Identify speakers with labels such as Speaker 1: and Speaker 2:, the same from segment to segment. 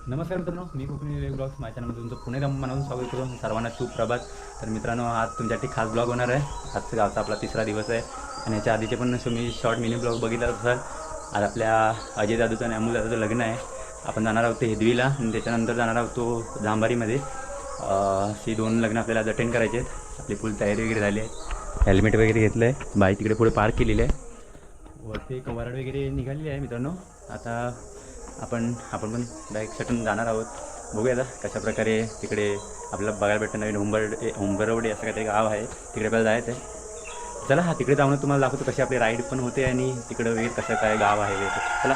Speaker 1: नमस्कार मित्रांनो, मी कोकणी ब्लॉग्स माझ्या चॅनलमध्ये तुमचं पुणे मनातून स्वागत करतो. सर्वांना सुप्रभात. तर मित्रांनो, आज तुमच्यासाठी खास ब्लॉग होणार आहे. आजचा गावचा आपला तिसरा दिवस आहे आणि याच्या आधीचे पण तुम्ही शॉर्ट मिनी ब्लॉग बघितला असाल. आज आपल्या अजय दादूचं आणि अमोल दादूचं लग्न आहे. आपण जाणार आहोत ते हेदवीला आणि त्याच्यानंतर जाणार आहोत तो जांभारीमध्ये. ही दोन लग्न आपल्याला अटेंड करायचे आहेत. आपली फुल तयारी वगैरे झाली आहे. हेल्मेट वगैरे घेतलं आहे. बाईक तिकडे पुढे पार्क केलेली आहे. वरती कवराड वगैरे निघालेली आहे मित्रांनो. आता आपण पण डायरेक्ट सटन जाणार आहोत. बघूया आता कशाप्रकारे तिकडे आपल्याला बघायला भेटतं. नवीन हुंबरवडी असं काहीतरी गाव आहे, तिकडे आपल्याला जायचं आहे. चला तिकडे जाऊन तुम्हाला दाखवतो कशी आपली राईड पण होते आणि तिकडं वगैरे कसं काय गाव आहे वगैरे. चला.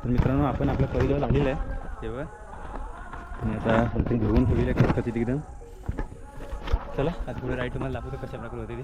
Speaker 1: तर मित्रांनो, आपण आपल्या पहिलं आलेलं आहे तेव्हा आणि आता नंतर घेऊन ठेवलेलं आहे कसं तिकडं. चला आता पुढे राईड तुम्हाला दाखवतो कशाप्रकारे होते ती.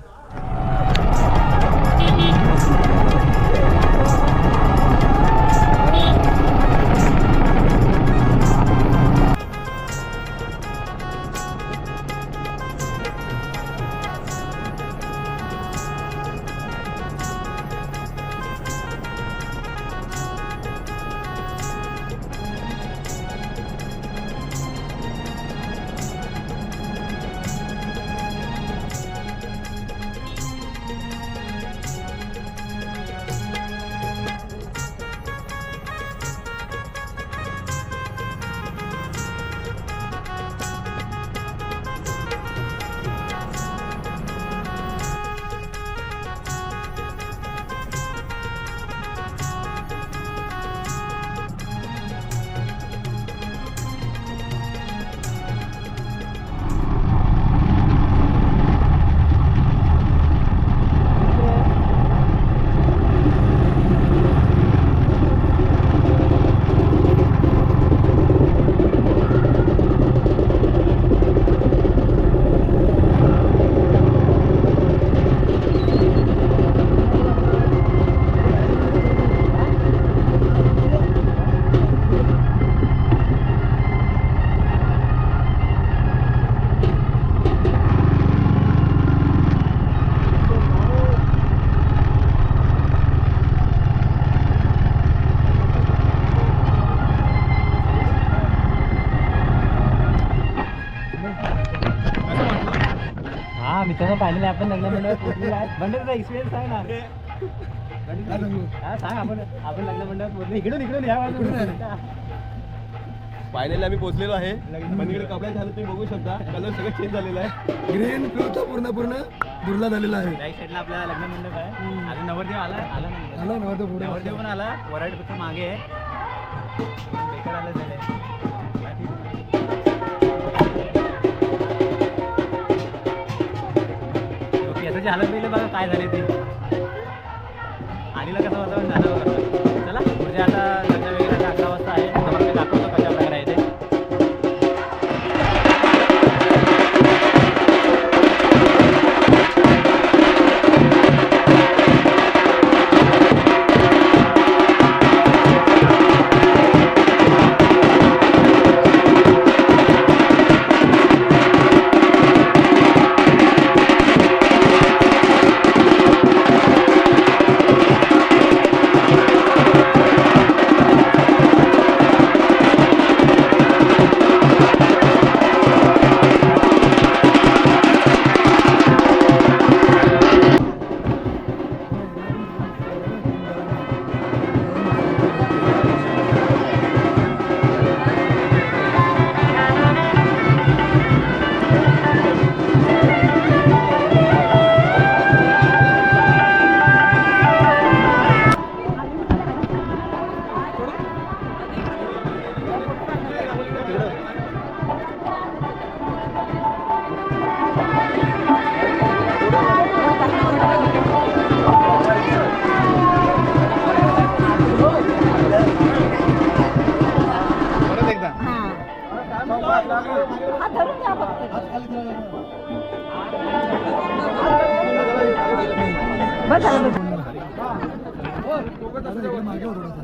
Speaker 1: मित्रांनो, पाहिलेलं आहे आपण लग्न मंडळात पोहोचलेलं आहे. मंडळाचा एक्सपिरियन्स आहे ना. सांग आपण लग्न मंडळात पोहोचले. इकडून या
Speaker 2: फायनली आम्ही पोहोचलेलो आहे. पण इकडे कपड्यात झालं तुम्ही बघू शकता, कलर सगळं चेंज झालेला आहे. ग्रीन ब्लूचा पूर्ण दुर्ला झालेला आहे.
Speaker 1: राईट साईडला आपल्याला लग्न मंडप आहे. अजून नवरदेव आला नवरदेव पण आला. वराड फक्त मागे आहे. बेकार आलं झालंय. याचं हालत पहिलं बघा काय झाले ते. आधीला कसं वातावरण झालं बघा. चला म्हणजे आता लग्न वगैरे आता 11 वाजता आहे. तुम्हाला मी दाखवतो कशा प्रकारे आहे ते.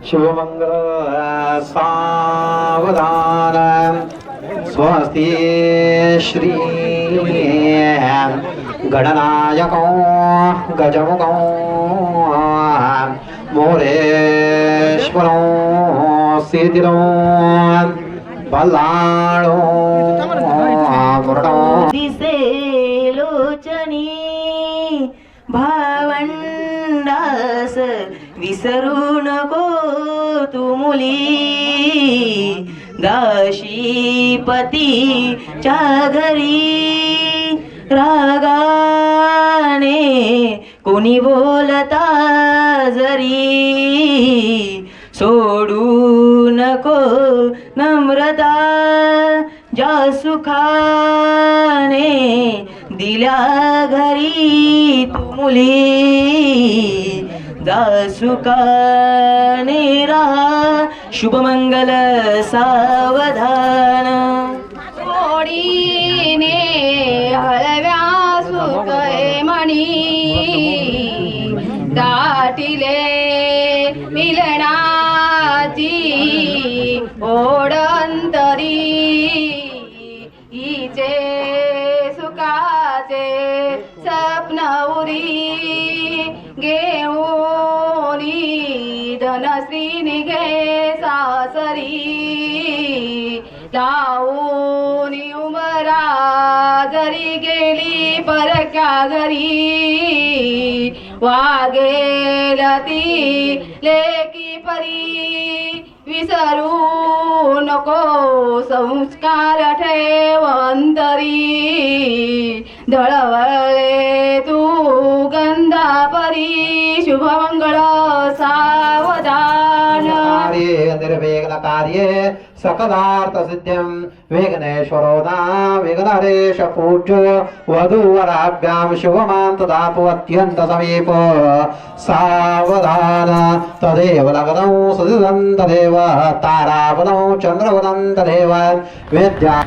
Speaker 3: शुभमंगल सावधान स्वस्ति श्री गणनायको गजमुखो मोरेश्वरो सिद्धिरो बल्लाळो मुरडो
Speaker 4: दिसे लोचनी भावंडास विसरू नको तू मुली दाशीपतीच्या घरी रागाने कोणी बोलता जरी सोडू नको नम्रता ज्या सुखाने दिल्या घरी तू मुली दासुकाने राहा शुभमंगल सावधान
Speaker 5: ओढीने हळव्या सुकळे मणी दाटिले मिलनाची ओढंतरी हिचे सुखाचे स्वप्न उरी घेऊनी धनश्री निघे सासरी लावूनी उमरा जरी गेली परक्या घरी वागेल ती लेकी परी विसरू नको संस्कार ठेवंतरी दळवळे तू गंधा परी शुभमंगळ सावधान
Speaker 3: निर्विघ्न कार्ये सकलार्थ सिद्ध्यं विघ्नेश्वरो दा विघ्नहरेश पूज्यो वधूवराभ्यां शुभमान् ददातु अत्यन्त समीप सावधान तदेव लग्नौ सुदिनं तदेव तारावनौ चन्द्रवनं तदेव विद्या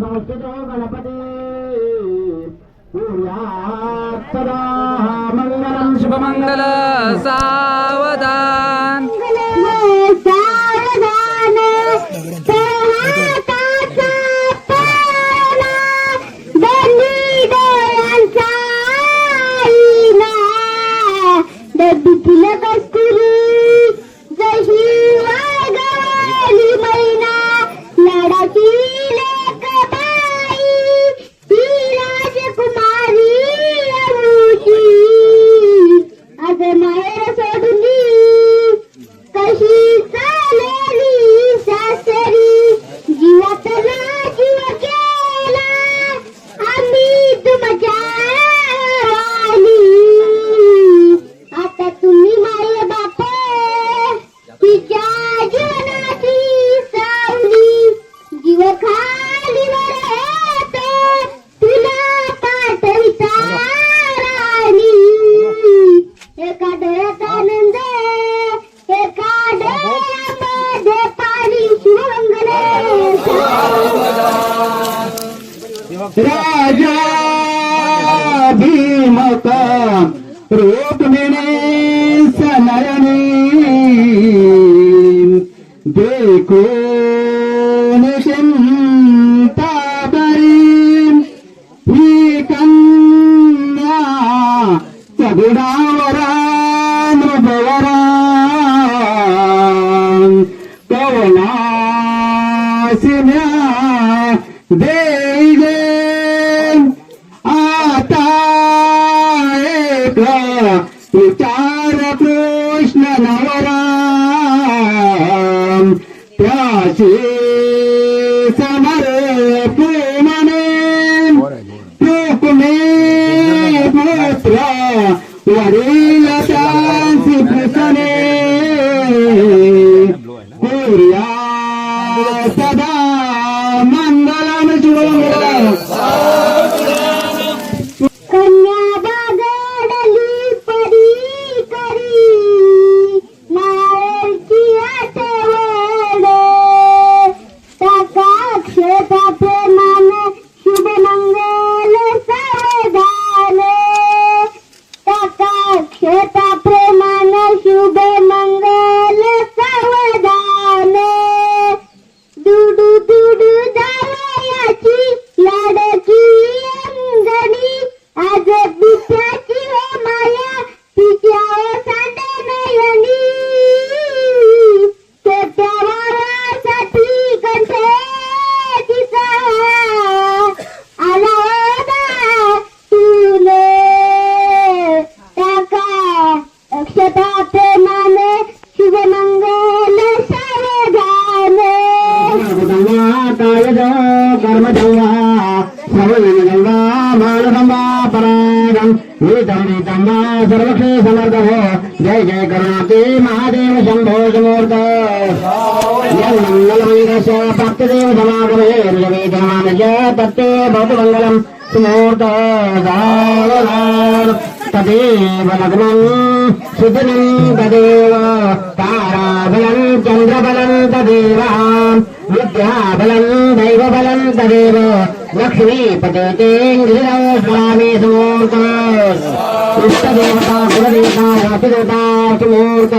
Speaker 3: संस्कृतो गणपती कुर्यात् सदा मंगलम
Speaker 1: शुभमंगल सावधान
Speaker 3: राजा भीमका रुक्मिणी सनयनी देखो निशिंताबरी ही कन्या सगुणावरा मृगवरा कवनासिन्या देईले आता एक विचार कृष्ण नवरा त्याचे समर्पणे रुक्मे पुत्र वरील त्यांची भूषणे कुर्या सदा मंगलम शुभमंगलम
Speaker 6: कन्या बागडली परी करी मायेची आठवण टाका प्रेमान शुभ मंगल सावधान टाका प्रेमान शुभ मंगल सावधान दुडू दुडू जावयाची लाडकी अंगणी आज बिचाची हो माया तिच्या सांडे नयनी छोट्या वारासाठी कंठे तिचा आला होता तुले टाका अक्षता प्रेमाने शुभमंगल सावधान
Speaker 3: कर्मजंगा सर्वजंगा मानसंगा परागम वीतंबा सर्वक्षे समर्दभो जय जय करुणाते महादेव शंभो समूर्त यन्मंगलमंगलस्य भक्तदेव समागमे ऋजवेदमानज तत्ते भवतुमंगलम सुमूर्त सावधान तदेव लग्नं सुदिनं तदेव ताराबलं चन्द्रबलं तदेव विद्याबलं दैवबलं तदेव लक्ष्मीपते गिरिरौ स्मरामि सुमूर्त इष्टदेवता कुलदेवता रातिदेवता सुमूर्त